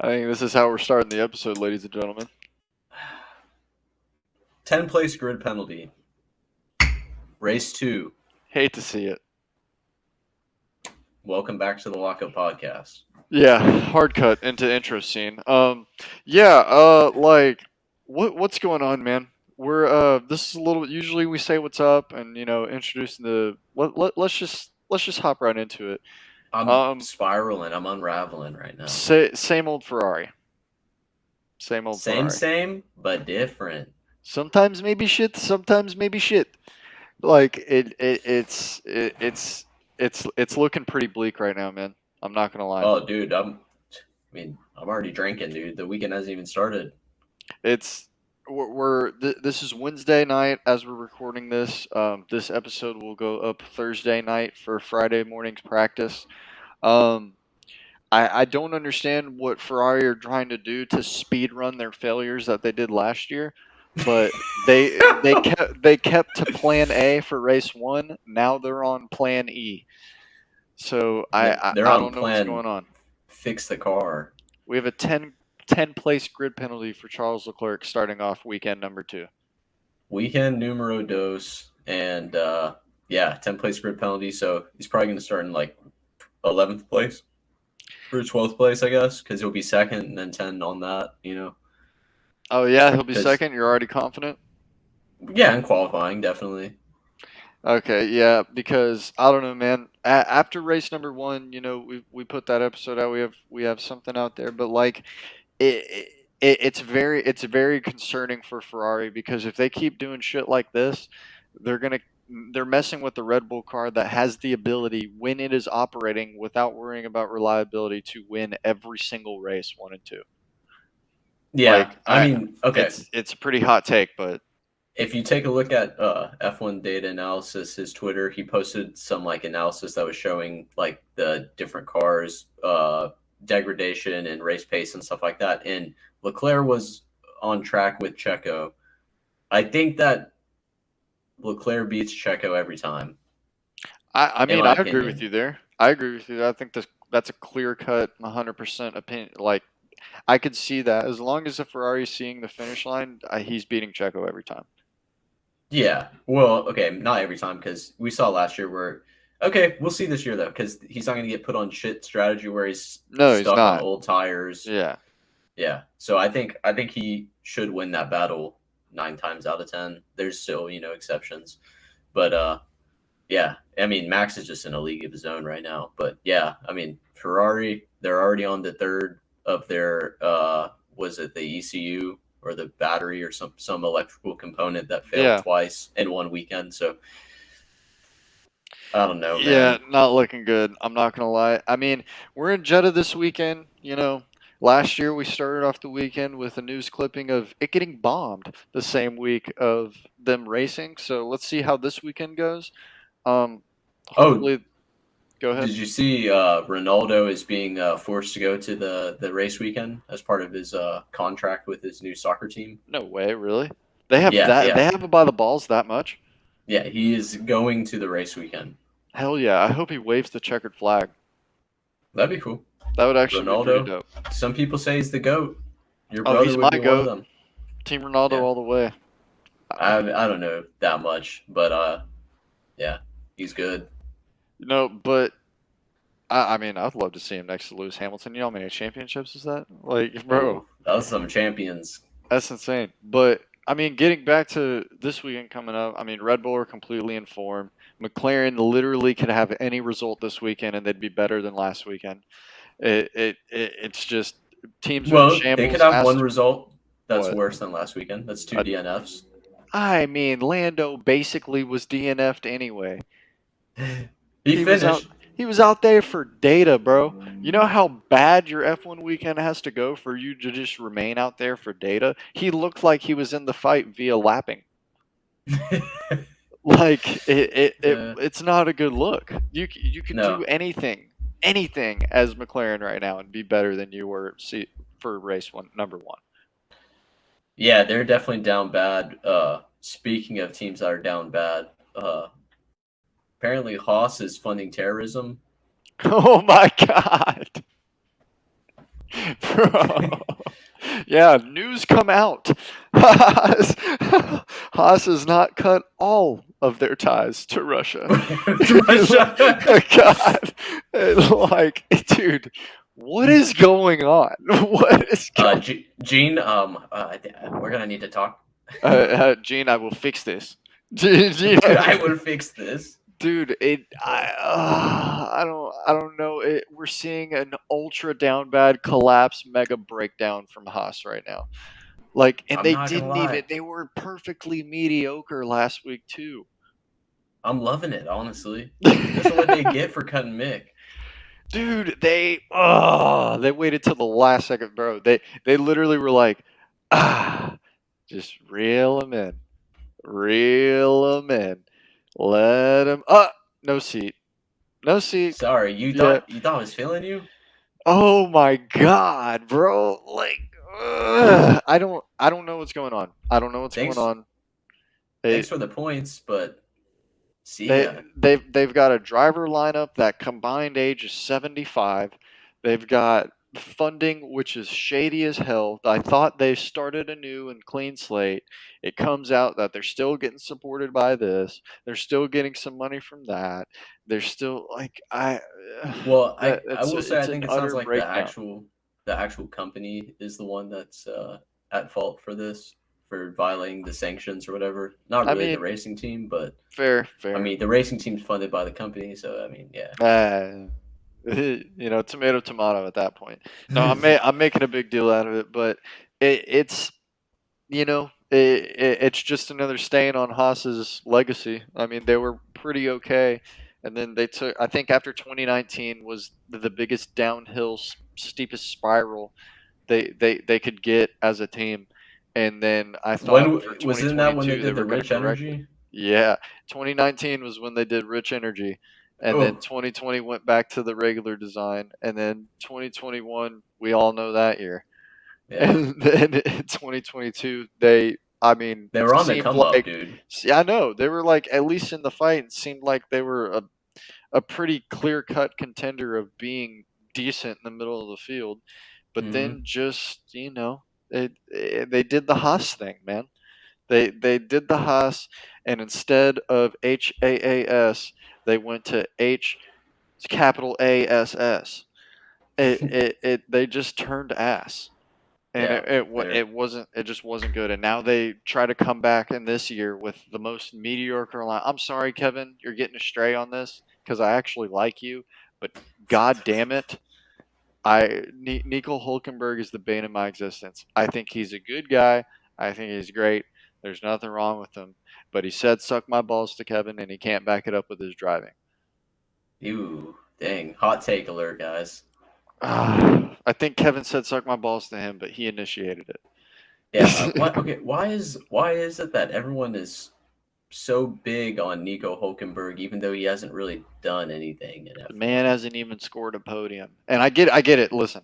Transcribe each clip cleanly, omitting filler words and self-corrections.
I think this is how we're starting the episode, ladies and gentlemen. 10-place grid penalty. Race 2. Hate to see it. Welcome back to the Lockup Podcast. Yeah, hard cut into intro scene. What's going on, man? This is a little. Usually we say what's up and introducing the. Let's just hop right into it. I'm spiraling. I'm unraveling right now. Same old Ferrari. Same old Ferrari. Same, but different. Sometimes maybe shit. Sometimes maybe shit. Like it's looking pretty bleak right now, man. I'm not gonna lie. Oh, dude, I'm already drinking, dude. The weekend hasn't even started. This is Wednesday night as we're recording this. This episode will go up Thursday night for Friday morning's practice. I don't understand what Ferrari are trying to do to speed run their failures that they did last year, but they kept to Plan A for race 1. Now they're on Plan E. So I don't know what's going on. Fix the car. We have a 10 place grid penalty for Charles Leclerc starting off weekend number 2. Weekend numero dos, and 10 place grid penalty. So he's probably going to start in like 11th place or 12th place, I guess, because he'll be second and then 10 on that. Oh yeah, he'll be second. You're already confident? Yeah, in qualifying, definitely. Okay, yeah, because I don't know, man. After race number 1, we put that episode out. We have something out there, but like, it's very concerning for Ferrari, because if they keep doing shit like this, they're messing with the Red Bull car that has the ability, when it is operating without worrying about reliability, to win every single race 1 and 2. Yeah, okay, it's a pretty hot take, but. If you take a look at F1 Data Analysis, his Twitter, he posted some analysis that was showing the different cars, degradation and race pace and stuff like that. And Leclerc was on track with Checo. I think that Leclerc beats Checo every time. I agree with you there. I think that's a clear-cut 100% opinion. Like, I could see that. As long as the Ferrari is seeing the finish line, he's beating Checo every time. Yeah. Well, okay, not every time, because we saw last year where, okay, we'll see this year, though, because he's not going to get put on shit strategy where he's stuck on old tires. Yeah. Yeah. So I think he should win that battle 9 times out of 10. There's still, exceptions. But, yeah, Max is just in a league of his own right now. But, yeah, Ferrari, they're already on the third of their, was it the ECU or the battery or some electrical component that failed twice in one weekend. So I don't know, man. Yeah, not looking good. I'm not going to lie. We're in Jeddah this weekend. Last year we started off the weekend with a news clipping of it getting bombed the same week of them racing. So let's see how this weekend goes. Hopefully, go ahead. Did you see Ronaldo is being forced to go to the race weekend as part of his contract with his new soccer team? No way, really? They have that? They have it by the balls that much? Yeah, he is going to the race weekend. Hell yeah! I hope he waves the checkered flag. That'd be cool. That would actually be pretty dope. Some people say he's the GOAT. Your brother he's would my be GOAT. one of them. Team Ronaldo all the way. I don't know that much, but yeah, he's good. But I'd love to see him next to Lewis Hamilton. You know how many championships is that? Like, bro, that was some champions. That's insane. But getting back to this weekend coming up, Red Bull are completely in form. McLaren literally could have any result this weekend and they'd be better than last weekend. It's just teams are in shambles. They could have one result that's worse than last weekend. That's 2 DNFs. Lando basically was DNF'd anyway. He finished. He was out there for data, bro. You know how bad your F1 weekend has to go for you to just remain out there for data? He looked like he was in the fight via lapping. It's not a good look. You can do anything as McLaren right now and be better than you were for race number 1. Yeah, they're definitely down bad. Speaking of teams that are down bad, apparently Haas is funding terrorism. Oh my god. Bro. Yeah, news come out. Haas has not cut all of their ties to Russia. Russia. God, like, dude, what is going on? What is going? Gene, we're gonna need to talk. Gene, I will fix this. Gene, I will fix this. dude, I don't know. We're seeing an ultra down bad collapse, mega breakdown from Haas right now. Like, and I'm they not gonna didn't even. lie. They were perfectly mediocre last week too. I'm loving it, honestly. This is what they get for cutting Mick. Dude, they waited till the last second, bro. They literally were like, just reel him in, let him. No seat, no seat. Sorry, Yeah. you thought I was feeling you? Oh my god, bro. Like, I don't know what's going on. I don't know what's going Thanks, on. thanks They for the points, but see they ya. they've got a driver lineup that combined age is 75. They've got funding which is shady as hell. I thought they started a new and clean slate. It comes out that they're still getting supported by this. They're still getting some money from that. They're still like Well, that I will say it's I an think it sounds utter like breakdown. the actual company is the one that's at fault for this for violating the sanctions or whatever. Not I really the mean, racing team, but fair, I fair. mean the racing team's funded by the company, so I mean, yeah. Uh, tomato, tomato at that point. No, I'm making a big deal out of it, but it's it's just another stain on Haas's legacy. I mean, they were pretty okay, and then they took. I think after 2019 was the biggest downhill, steepest spiral they could get as a team, and then I thought for Wasn't that when they 2022 they did the were going to rich correct it. energy? Yeah, 2019 was when they did Rich Energy, and then Oh, 2020 went back to the regular design, and then 2021 we all know that year. yeah. And then in 2022, they, I mean, They were on the seemed come up, like, dude. see, I know they were like at least in the fight. It seemed like they were a pretty clear cut contender of being decent in the middle of the field. But Hmm. then just they did the Haas thing, man. They did the Haas, and instead of HAAS, they went to H capital ASS. They just turned ass, and Yeah, fair. it wasn't, it just wasn't good. And now they try to come back in this year with the most mediocre line. I'm sorry, Kevin, you're getting astray on this because I actually like you, but god damn it, Nico Hulkenberg is the bane of my existence. I think he's a good guy. I think he's great. There's nothing wrong with him, but he said suck my balls to Kevin, and he can't back it up with his driving. Ew, dang. Hot take alert, guys. I think Kevin said suck my balls to him, but he initiated Yeah. What? it. Okay. Why is it that everyone is so big on Nico Hulkenberg, even though he hasn't really done anything in The man F1? hasn't even scored a podium, and I get it. Listen.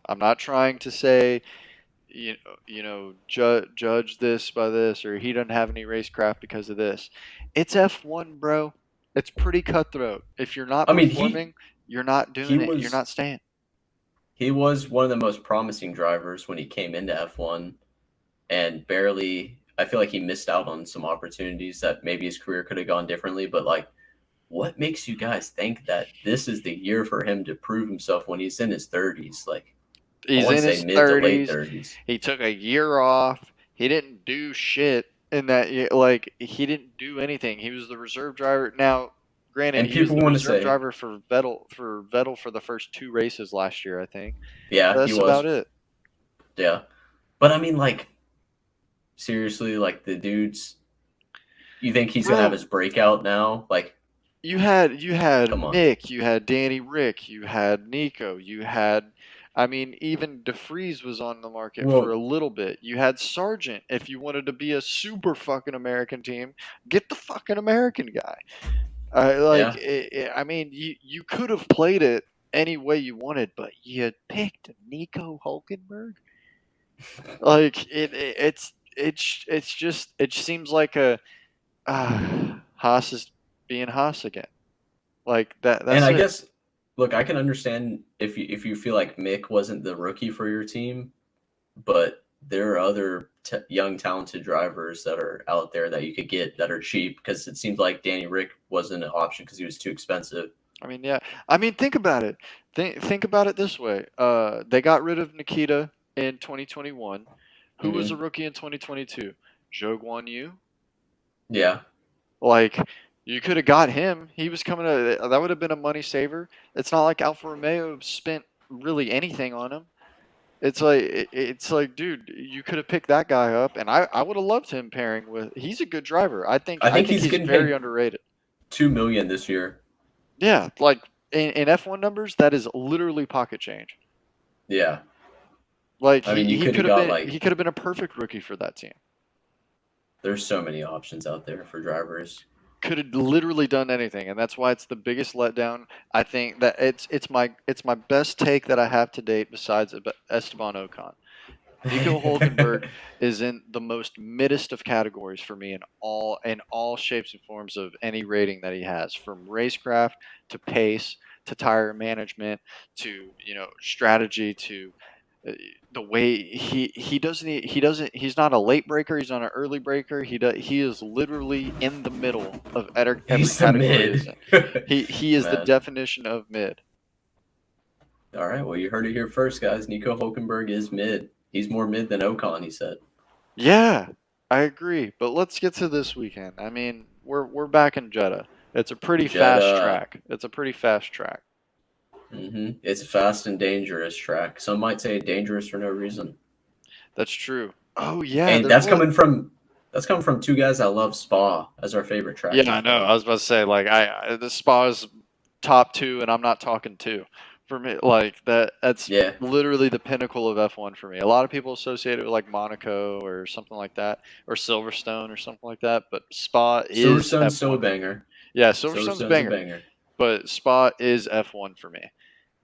I'm not trying to say judge this by this, or he doesn't have any racecraft because of this. It's F1, bro. It's pretty cutthroat. If you're not I mean, performing, you're not he doing it. You're was not staying. he was one of the most promising drivers when he came into F1, and barely. I feel like he missed out on some opportunities that maybe his career could have gone differently. But like, what makes you guys think that this is the year for him to prove himself when he's in his 30s? Like, I He's want to in say his mid to late 30s. 30s. He took a year off. He didn't do shit in that year. Like, he didn't do anything. He was the reserve driver. Now, granted, And he was people the want to reserve say, driver for Vettel for the first two races last year, I think. yeah, he That's about was. it. Yeah. But I mean, like, seriously, like, the dude's, you think he's going to have Bro, his breakout now? Like, you had come on. Mick, you had Danny Rick, you had Nico, you had, I mean, even DeFries was on the market for Well, a little bit. You had Sargent. If you wanted to be a super fucking American team, get the fucking American guy. yeah. I mean, you could have played it any way you wanted, but you picked Nico Hulkenberg. Like it's just it seems like a Haas is being Haas again. Like that. And That's I it. guess look, I can understand if you feel like Mick wasn't the rookie for your team, but there are other young talented drivers that are out there that you could get that are cheap because it seems like Danny Rick wasn't an option because he was too expensive. I mean, yeah. I mean, think about it. Think about it this way. They got rid of Nikita in 2021. Who was a Hmm. rookie in 2022? Zhou Guan Yu. Yeah, Like, you could have got him. He was coming to. That would have been a money saver. It's not like Alfa Romeo spent really anything on him. It's like, dude, you could have picked that guy up, and I would have loved him pairing with. He's a good driver. I think I I think think he's he's getting very paid underrated. 2 million this year. Yeah, like in F1 numbers, that is literally pocket change. Yeah, Like I he, mean, you he could could have have got been like he could have been a perfect rookie for that team. there's so many options out there for drivers. Could have literally done anything, and that's why it's the biggest letdown. I think that it's my best take that I have to date besides Esteban Ocon. Nico Hulkenberg is in the most middest of categories for me in all shapes and forms of any rating that he has, from racecraft to pace to tire management to strategy to uh, the way he's not a late breaker, he's not an early breaker. He is literally in the middle of every He's the category he's mid. in. He is the Man. definition of mid. All right, well, you heard it here first, guys. Nico Hulkenberg is mid. He's more mid than Ocon, he said. Yeah, I agree. But let's get to this weekend. I mean, we're back in Jeddah. It's a pretty fast Jetta. track. It's a pretty fast track. It's a fast and dangerous track. Some might say dangerous for no reason. That's true. Oh yeah, And there was. that's coming from two guys that love Spa as our favorite track Yeah, in I know. I F1. was about to say like the Spa is top two, and I'm not talking two. For me, like that's Yeah. literally the pinnacle of F1 for me. A lot of people associate it with like Monaco or something like that, or Silverstone or something like that. But Spa is Silverstone's still a F1 for me. banger. Yeah, Silverstone's a Silverstone's a banger, banger. but Spa is F1 for me.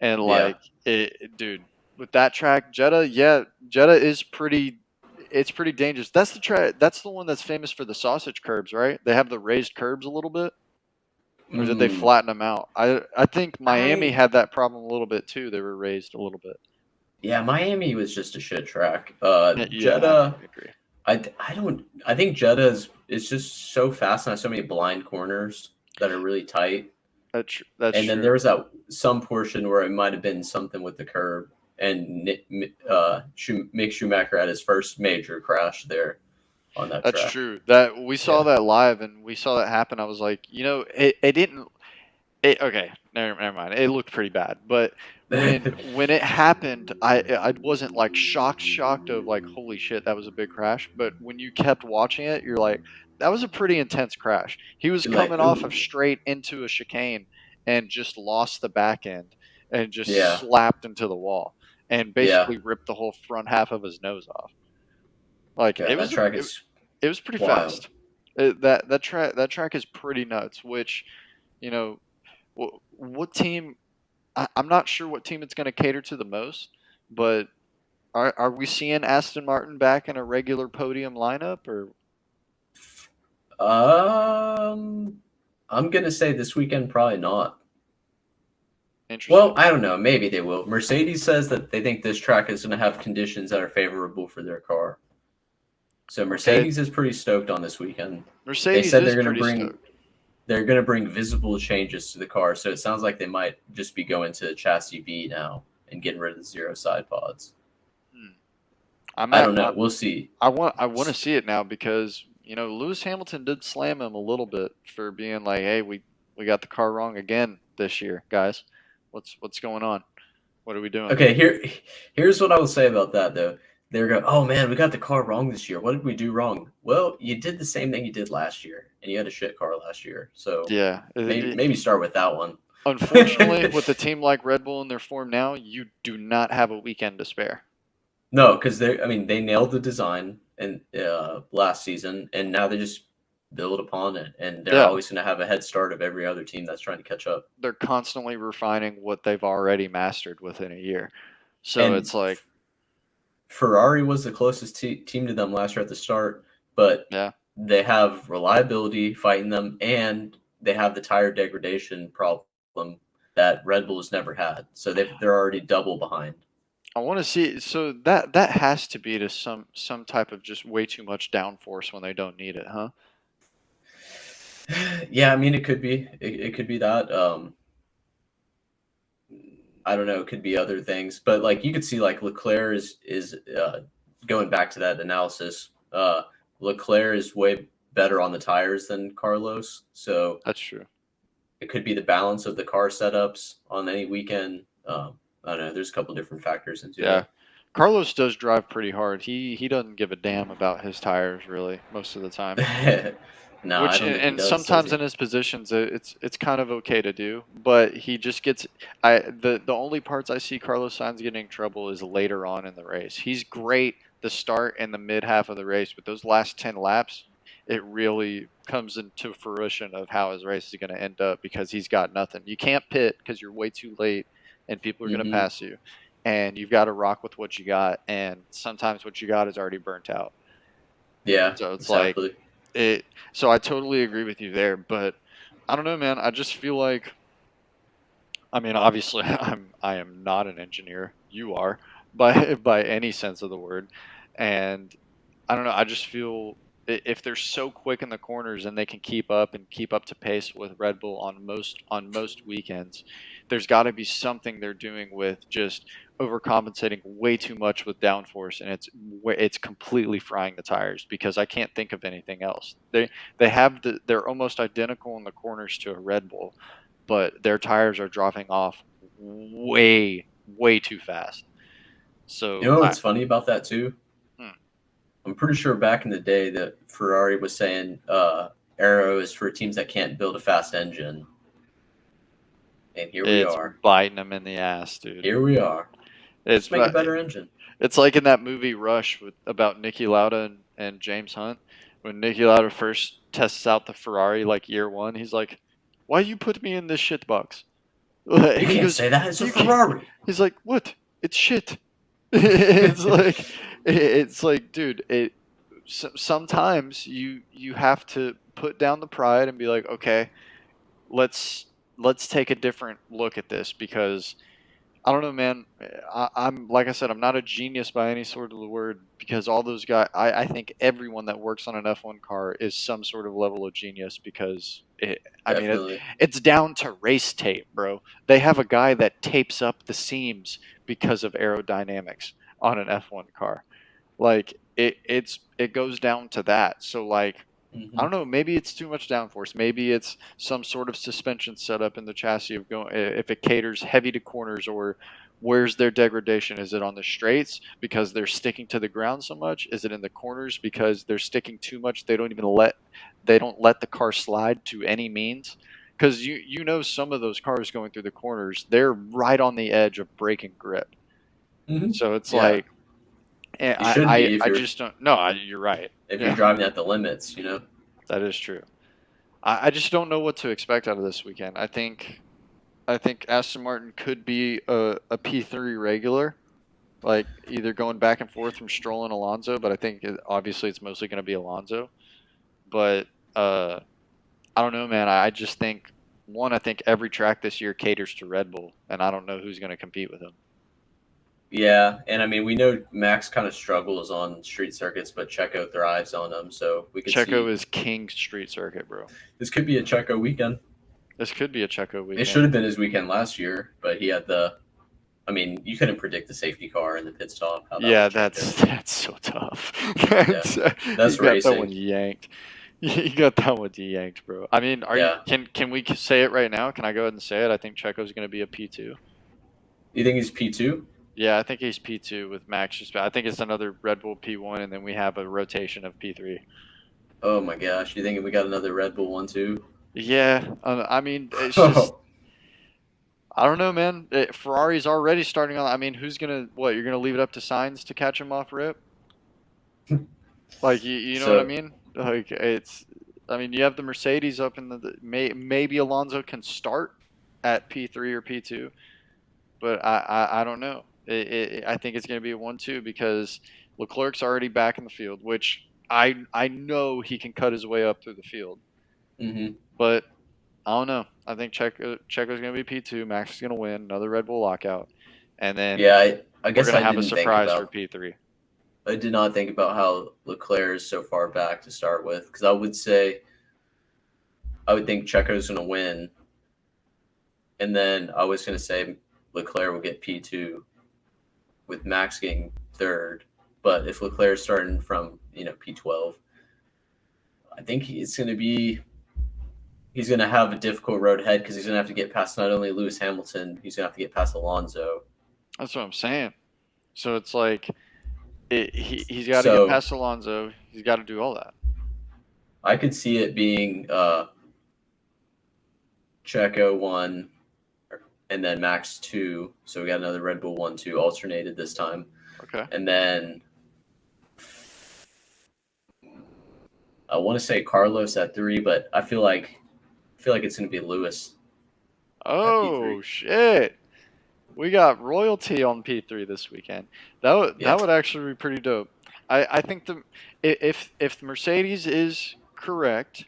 And Yeah. like dude, with that track, Jeddah, yeah, Jeddah is pretty. It's pretty dangerous. That's the track. That's the one that's famous for the sausage curbs, right? They have the raised curbs a little bit, or did they Mm, flatten them out? I think Miami I had that problem a little bit too. They were raised a little bit. yeah, Miami was just a shit track. Yeah, Jeddah, I agree. I don't I think Jeddah is just so fast and has so many blind corners that are really tight. That's And then true. there was that some portion where it might have been something with the curb, and Mick Schumacher had his first major crash there on that That's track. true. That we saw Yeah, that live and we saw that happen. I was like, it didn't. Okay, never mind. It looked pretty bad, but when it happened, I wasn't like shocked of like holy shit that was a big crash. But when you kept watching it, you're like that was a pretty intense crash. He was like coming off ooh, of straight into a chicane and just lost the back end and just yeah, slapped into the wall and yeah, basically ripped the whole front half of his nose off. Like yeah. That track is it was pretty wild. fast. That track is pretty nuts. Which you know what team I'm not sure what team it's going to cater to the most, but are we seeing Aston Martin back in a regular podium lineup or Um, I'm gonna say this weekend probably not. Well, interesting? I don't know. Maybe they will. Mercedes says that they think this track is going to have conditions that are favorable for their car. So Okay, Mercedes is pretty stoked on this weekend. They Mercedes said is pretty stoked. they're going to bring visible changes to the car. So it sounds like they might just be going to chassis B now and getting rid of the zero side pods. Hmm. I'm I at don't know. We'll see. I want to see it now because Lewis Hamilton did slam him a little bit for being like, hey, we got the car wrong again this year, guys. What's going on? What are we doing? Okay, here's what I will say about that though. They're going, oh man, we got the car wrong this year. What did we do wrong? Well, you did the same thing you did last year, and you had a shit car last year. So Yeah. maybe start with that one. Unfortunately, with a team like Red Bull in their form now, you do not have a weekend to spare. No, because they nailed the design and last season, and now they just build upon it, and they're Yeah, always going to have a head start of every other team that's trying to catch up. they're constantly refining what they've already mastered within a year. So And it's like, Ferrari was the closest team to them last year at the start, but yeah, they have reliability fighting them, and they have the tire degradation problem that Red Bull has never had. So they're already double behind. I want to see. So that has to be to some type of just way too much downforce when they don't need it, huh? Yeah, I mean it could be. It could be that. I don't know. It could be other things, but like you could see, like Leclerc is going back to that analysis. Leclerc is way better on the tires than Carlos, so That's true. it could be the balance of the car setups on any weekend. I don't know. There's a couple different factors into Yeah. it. Carlos does drive pretty hard. He doesn't give a damn about his tires really most of the time. No, I Which don't think he and does sometimes he? in his positions it's kind of okay to do, but he just gets the only parts I see Carlos Sainz getting in trouble is later on in the race. He's great the start and the mid half of the race, but those last 10 laps it really comes into fruition of how his race is going to end up because he's got nothing. You can't pit because you're way too late and people are going to Hmm. pass you. And you've got to rock with what you got, and sometimes what you got is already burnt out. Yeah, So it's like exactly. it. So I totally agree with you there, but I don't know, man. I just feel like, I mean, obviously, I am not an engineer. You are, by any sense of the word, and I don't know. I just feel if they're so quick in the corners and they can keep up to pace with Red Bull on most weekends, there's got to be something they're doing with just overcompensating way too much with downforce, and it's completely frying the tires because I can't think of anything else. They're almost identical in the corners to a Red Bull, but their tires are dropping off way too fast. You So know I. what's funny about that too? Hmm. I'm pretty sure back in the day that Ferrari was saying aero is for teams that can't build a fast engine, and here we It's are. biting them in the ass, dude. Here we are. It's Just make a better engine. it's like in that movie Rush with about Nicky Lauda and James Hunt. When Nicky Lauda first tests out the Ferrari like year one, he's like, "Why you put me in this shit box?" You He can't goes, say that. It's a "You can't." Ferrari. He's like, "What? It's shit." It's like, dude. Sometimes you have to put down the pride and be like, okay, let's take a different look at this because I don't know, man. I'm like I said, I'm not a genius by any sort of the word because all those guys. I think everyone that works on an F1 car is some sort of level of genius because I mean, Definitely. it's down to race tape, bro. They have a guy that tapes up the seams because of aerodynamics on an F1 car. Like it goes down to that. So like I Hmm. don't know. Maybe it's too much downforce. Maybe it's some sort of suspension setup in the chassis of going if it caters heavy to corners or where's their degradation? Is it on the straights because they're sticking to the ground so much? Is it in the corners because they're sticking too much? They don't let the car slide to any means. Because you know some of those cars going through the corners, they're right on the edge of breaking grip. Hmm. So it's Yeah, like and you should be I just don't. No, you're right. if you're Yeah, driving at the limits. You know. that is true. I just don't know what to expect out of this weekend. I think Aston Martin could be a P3 regular, like either going back and forth from Stroll and Alonso, but I think obviously it's mostly going to be Alonso. But uh, I don't know, man. I just think I think every track this year caters to Red Bull, and I don't know who's going to compete with them. Yeah, and I mean we know Max kind of struggles on street circuits, but Checo thrives on them. So we could Checo see is king street circuit, bro. this could be a Checo weekend. This could be a Checo It should weekend. have been his weekend last year, but he had the. I mean, you couldn't predict the safety car in the pit stop how that would Yeah, change that's everything. that's so tough. Yeah, That's, you that's got that one racing. yanked. You got that one yanked, bro. I mean, are you Yeah, can we say it right now? Can I go ahead and say it? I think Checo's going to be a P2. you think he's P2? Yeah, I think he's P2 with Max. I think it's another Red Bull P1, and then we have a rotation of P3. Oh my gosh, you think we got another Red Bull one too? Yeah, I mean, it's just I don't know, man. Ferrari's already starting on. I mean, who's gonna what? You're gonna leave it up to Signs to catch him off rip? Like you know what I So mean? Like it's. I mean, you have the Mercedes up in maybe Alonso can start at P3 or P2, but I don't know. I think it's going to be a 1-2 because Leclerc's already back in the field, which I know he can cut his way up through the field, hmm but I don't know. I think Checo's going to be P2. Max is going to win another Red Bull lockout, and then Yeah, I we're guess going to I have a didn't think surprise for about. P3. I did not think about how Leclerc is so far back to start with, because I would think Checo's going to win, and then I was going to say Leclerc will get P2 with Max getting third. But if Leclerc's starting from P12, I think he's going to have a difficult road ahead because he's going to have to get past not only Lewis Hamilton, he's going to have to get past Alonso. That's what I'm saying. So it's like he's got to get So past Alonso. He's got to do all that. I could see it being Checo 1 and then Max 2. So we got another Red Bull 1-2 alternated this time. Okay. And then I want to say Carlos at 3, but I feel like it's going to be Lewis at Oh P3. shit! We got royalty on P3 this weekend. Yeah. That would actually be pretty dope. I think if Mercedes is correct,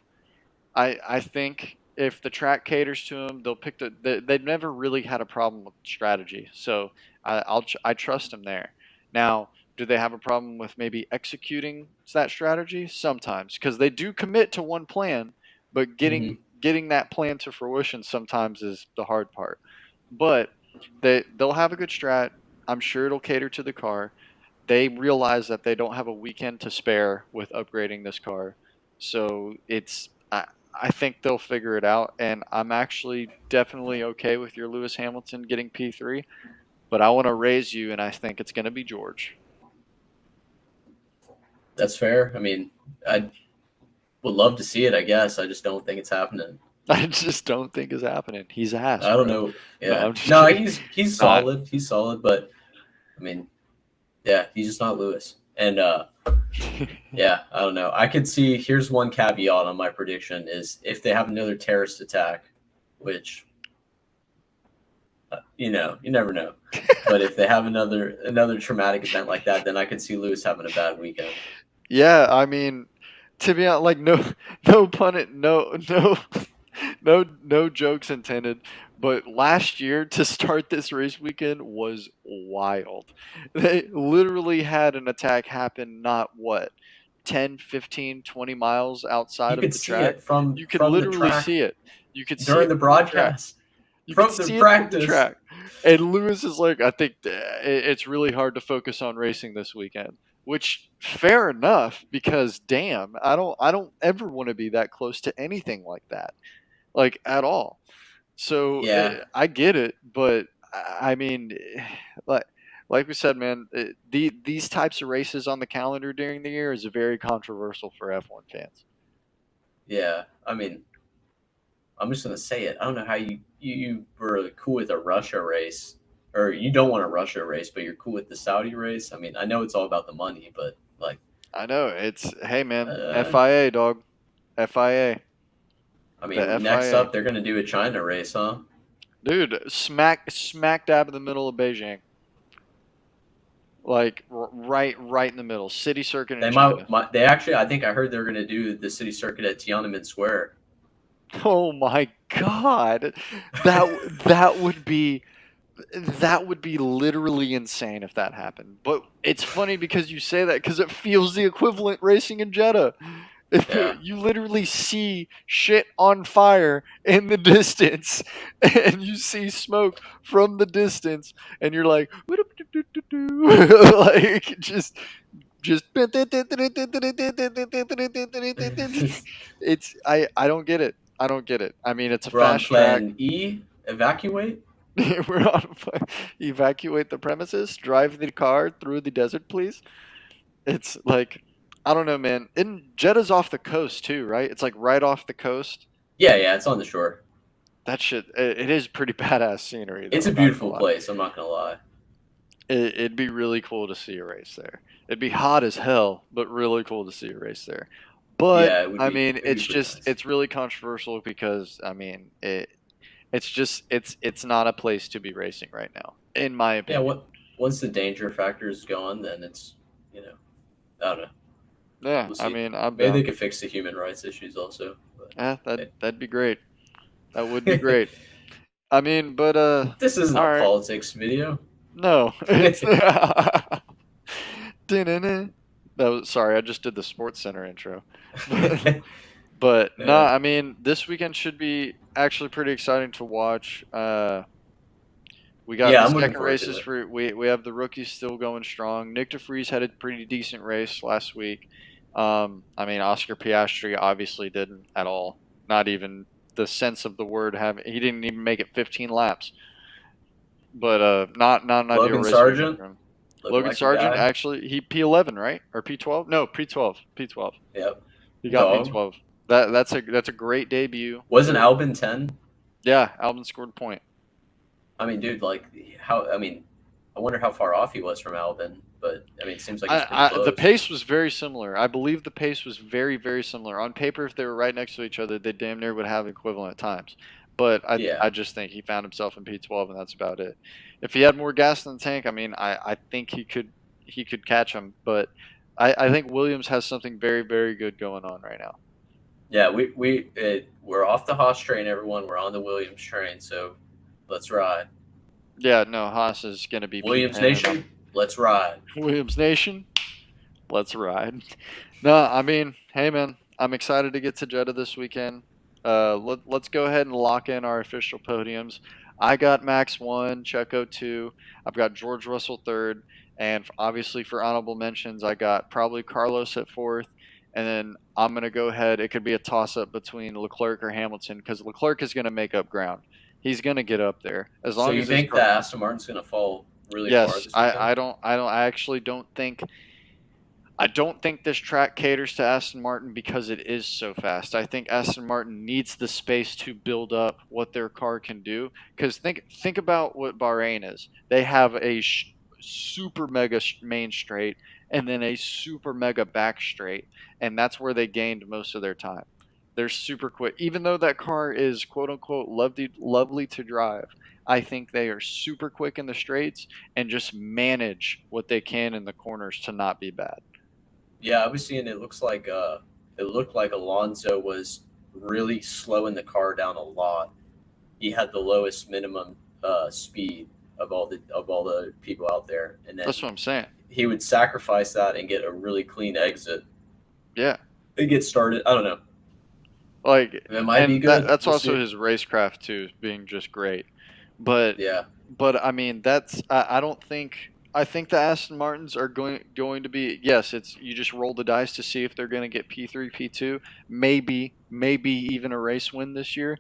I think if the track caters to them, they'll pick they've never really had a problem with strategy, so I trust them there. Now, do they have a problem with maybe executing that strategy? Sometimes, because they do commit to one plan, but Mm-hmm. getting that plan to fruition sometimes is the hard part. But they'll have a good strat. I'm sure it'll cater to the car. They realize that they don't have a weekend to spare with upgrading this car, so I think they'll figure it out. And I'm actually definitely okay with your Lewis Hamilton getting P3, but I want to raise you, and I think it's going to be George. That's fair. I mean, I would love to see it, I guess. I just don't think it's happening. I just don't think it's happening. He's ass, I don't bro. know. No, Yeah. I'm just No, kidding. he's Not. solid. He's solid, but I mean, yeah, he's just not Lewis. And yeah, I don't know. I could see here's one caveat on my prediction is if they have another terrorist attack, which you never know. But if they have another traumatic event like that, then I could see Lewis having a bad weekend. Yeah, I mean, to be honest, like no pun it, no jokes intended. But last year to start this race weekend was wild. They literally had an attack happen not what 10, 15, 20 miles outside You of could the see track. it You could from the literally track see it. You could see during it the from the track. broadcast, You could from the see it from the practice. track. And Lewis is like, I think it's really hard to focus on racing this weekend. Which fair enough, because damn, I don't ever want to be that close to anything like that, like at all. So Yeah, I get it, but I mean, like we said, man, these types of races on the calendar during the year is very controversial for F1 fans. yeah. I mean, I'm just gonna say it. I don't know how you were cool with a Russia race, or you don't want a Russia race, but you're cool with the Saudi race. I mean, I know it's all about the money, but like, I know it's hey man, uh, FIA dog, FIA, I the mean, next FIA, up they're gonna do a China race, huh? dude, smack dab in the middle of Beijing, like right in the middle, city circuit in They China. they actually. I think I heard they're gonna do the city circuit at Tiananmen Square. Oh my god, that would be literally insane if that happened. But it's funny because you say that because it feels the equivalent racing in Jeddah. If Yeah. you literally see shit on fire in the distance, and you see smoke from the distance, and you're like, like just it's I don't get it. I don't get it. I mean, it's a We're on fast track. plan E, evacuate. We're on evacuate the premises, drive the car through the desert, please. It's like I don't know, man. And Jeddah's off the coast too, right? It's like right off the coast. Yeah, yeah, it's on the shore. That shit, it is pretty badass scenery It's though. a Not gonna beautiful lie. place. I'm not gonna lie. It'd be really cool to see a race there. It'd be hot as hell, but really cool to see a race there. But Yeah, I mean, it would be pretty nice. it's really controversial because I mean it's just it's not a place to be racing right now, in my Yeah, opinion. what once the danger factor is gone, then it's you know I don't know. Yeah, We'll I see. mean, I'm Maybe they down. could fix the human rights issues also. But Yeah, hey, that'd be great. That would be great. I mean, but This isn't all a right. politics video. No, it's Dun-dun-dun. That was sorry. I just did the Sports Center intro, but no. Yeah. I mean, this weekend should be actually pretty exciting to watch. We got Yeah, the I'm looking second forward to races it. for we have the rookies still going strong. Nick DeVries had a pretty decent race last week. I mean, Oscar Piastri obviously didn't at all. Not even the sense of the word. He didn't even make it 15 laps. But not an ideal Logan race weekend Sargent for him. looking Logan like the Sargent guy. actually he P11 right or P12? No P12 P12. Yep. He got Dog. P12. That's a great debut Wasn't for Albin 10? yeah. Albin scored a point. I mean, dude, like how? I mean, I wonder how far off he was from Albin, but I mean, it seems like he's pretty The close. pace was very similar. I believe the pace was very similar. On paper, if they were right next to each other, they damn near would have equivalent times. But Yeah. I just think he found himself in P12, and that's about it. If he had more gas in the tank, I mean, I think he could catch him. But I think Williams has something very good going on right now. Yeah, we're off the Haas train, everyone. We're on the Williams train, so let's ride. Yeah, no, Haas is going to be Williams P10, and I'm Nation, let's ride. Williams Nation. Let's ride. No, I mean, hey man, I'm excited to get to Jeddah this weekend. Let's go ahead and lock in our official podiums. I got Max 1, Checo 2. I've got George Russell 3rd, and obviously for honorable mentions, I got probably Carlos at 4th, and then I'm gonna go ahead. It could be a toss up between Leclerc or Hamilton because Leclerc is gonna make up ground. He's gonna get up there as So long you as his think car. that Aston Martin's going to fall really far Yes, this weekend? I actually don't think I don't think this track caters to Aston Martin because it is so fast. I think Aston Martin needs the space to build up what their car can do. Because think about what Bahrain is. They have a super mega main straight and then a super mega back straight, and that's where they gained most of their time. They're super quick, even though that car is quote unquote lovely to drive. I think they are super quick in the straights and just manage what they can in the corners to not be bad. Yeah, I was seeing it looked like Alonso was really slowing the car down a lot. He had the lowest minimum speed of all the people out there, and That's then what I'm saying. he would sacrifice that and get a really clean exit Yeah, and get started. I don't know. like, It might be and good. that's We'll also see. his racecraft too, being just great. But Yeah, I mean, I don't think I think the Aston Martins are going to be yes. It's you just roll the dice to see if they're going to get P3, P2, maybe even a race win this year.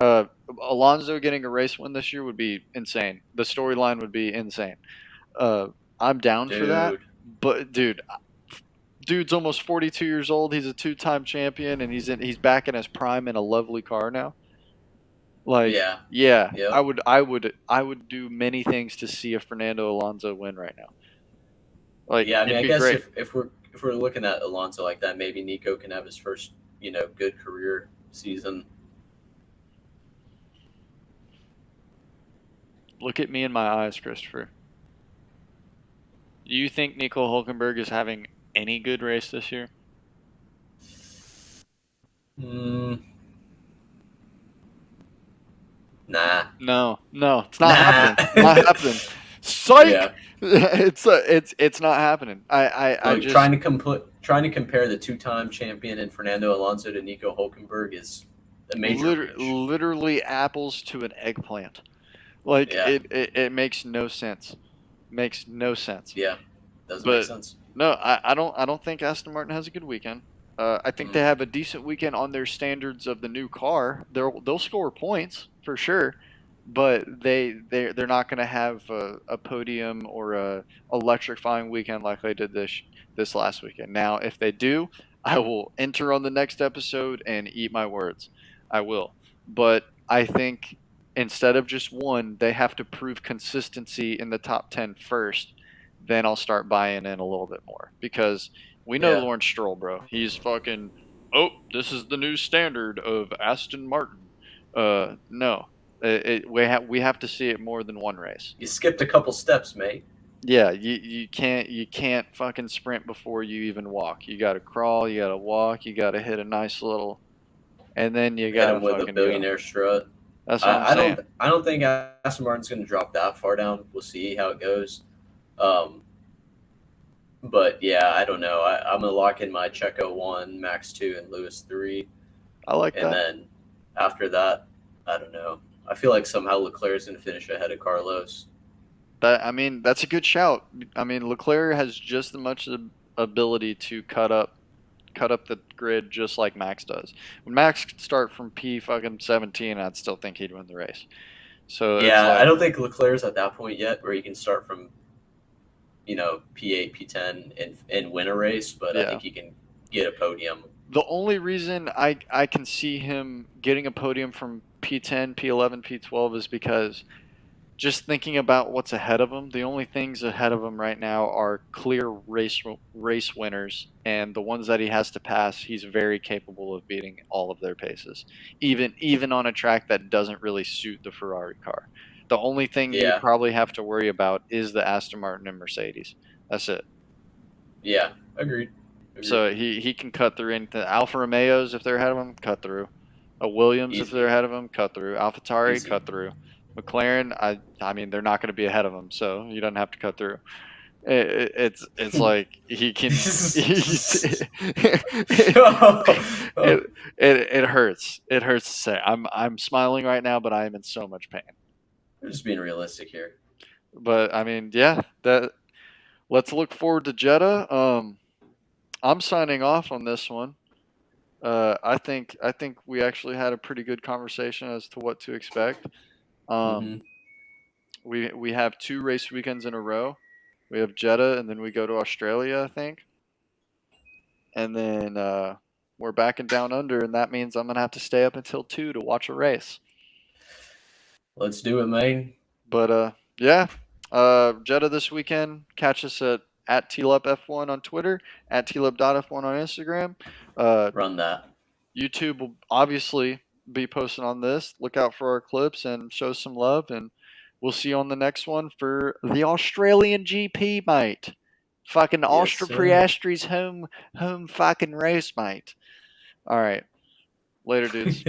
Uh, Alonso getting a race win this year would be insane. The storyline would be insane. Uh, I'm down for that. dude. But dude's almost 42 years old. He's a two-time champion, and he's back in his prime in a lovely car now. Like, Yeah, yeah, yep. I would do many things to see a Fernando Alonso win right now. Like, Yeah, I mean, it'd I be guess great. if we're looking at Alonso like that, maybe Nico can have his first good career season. Look at me in my eyes, Christopher. Do you think Nico Hulkenberg is having any good race this year? Mm, nah, No, it's not nah. happening. Not happening. Psych. Yeah, It's not happening. I look, just trying to compare the two-time champion and Fernando Alonso to Nico Hulkenberg is a major reach. literally apples to an eggplant. Like Yeah, it makes no sense. Makes no sense. yeah, doesn't make But sense. no, I don't think Aston Martin has a good weekend. I think they Mm. have a decent weekend on their standards of the new car. They'll score points for sure, but they're not going to have a podium or a electrifying weekend like they did this last weekend. Now, if they do, I will enter on the next episode and eat my words. I will. But I think instead of just one, they have to prove consistency in the top 10 first. Then I'll start buying in a little bit more because we know Yeah, Lawrence Stroll, bro. He's fucking. Oh, this is the new standard of Aston Martin. No, we have to see it more than one race. you skipped a couple steps, mate. Yeah, you can't fucking sprint before you even walk. You got to crawl, you got to walk, you got to hit a nice little and then you hit gotta him with a fucking go. billionaire strut. That's what I'm saying. I don't think Aston Martin's going to drop that far down. We'll see how it goes. Um, but yeah, I don't know. I'm gonna lock in my Checo 1, Max 2, and Lewis 3, I like and that. then after that, I don't know. I feel like somehow Leclerc is going to finish ahead of Carlos. That I mean, that's a good shout. I mean, Leclerc has just as much ability to cut up the grid just like Max does. When Max could start from P fucking 17, I'd still think he'd win the race. So it's Yeah, I like, don't think Leclerc's at that point yet where he can start from P8, P10 and win a race, but I yeah. think he can get a podium. The only reason I can see him getting a podium from P10, P11, P12 is because just thinking about what's ahead of him, the only things ahead of him right now are clear race winners, and the ones that he has to pass, he's very capable of beating all of their paces, even on a track that doesn't really suit the Ferrari car. The only thing you Yeah, probably have to worry about is the Aston Martin and Mercedes. That's it. yeah, agreed, agreed. So he can cut through into Alfa Romeos if they're ahead of him, cut through. A Williams if they're Easy, ahead of him, cut through. AlphaTauri, easy. cut through. McLaren, I mean they're not going to be ahead of him, so you don't have to cut through. It's like he can. Oh, It hurts. It hurts to say. I'm smiling right now, but I am in so much pain. we're just being realistic here. But I mean, yeah. That let's look forward to Jeddah. I'm signing off on this one. I think we actually had a pretty good conversation as to what to expect. Um, Hmm. we have 2 race weekends in a row. We have Jeddah, and then we go to Australia, I think, and then we're back and down under, and that means I'm gonna have to stay up until 2 to watch a race. Let's do it, man. But yeah, Jeddah this weekend. Catch us at TLUPF1 on Twitter, at TLUP.F1 on Instagram. Uh, Run that. YouTube will obviously be posting on this. Look out for our clips and show some love, and we'll see you on the next one for the Australian GP, mate. Fucking Yes, Austria sir. Priastri's home fucking race, mate. All right, later, dudes.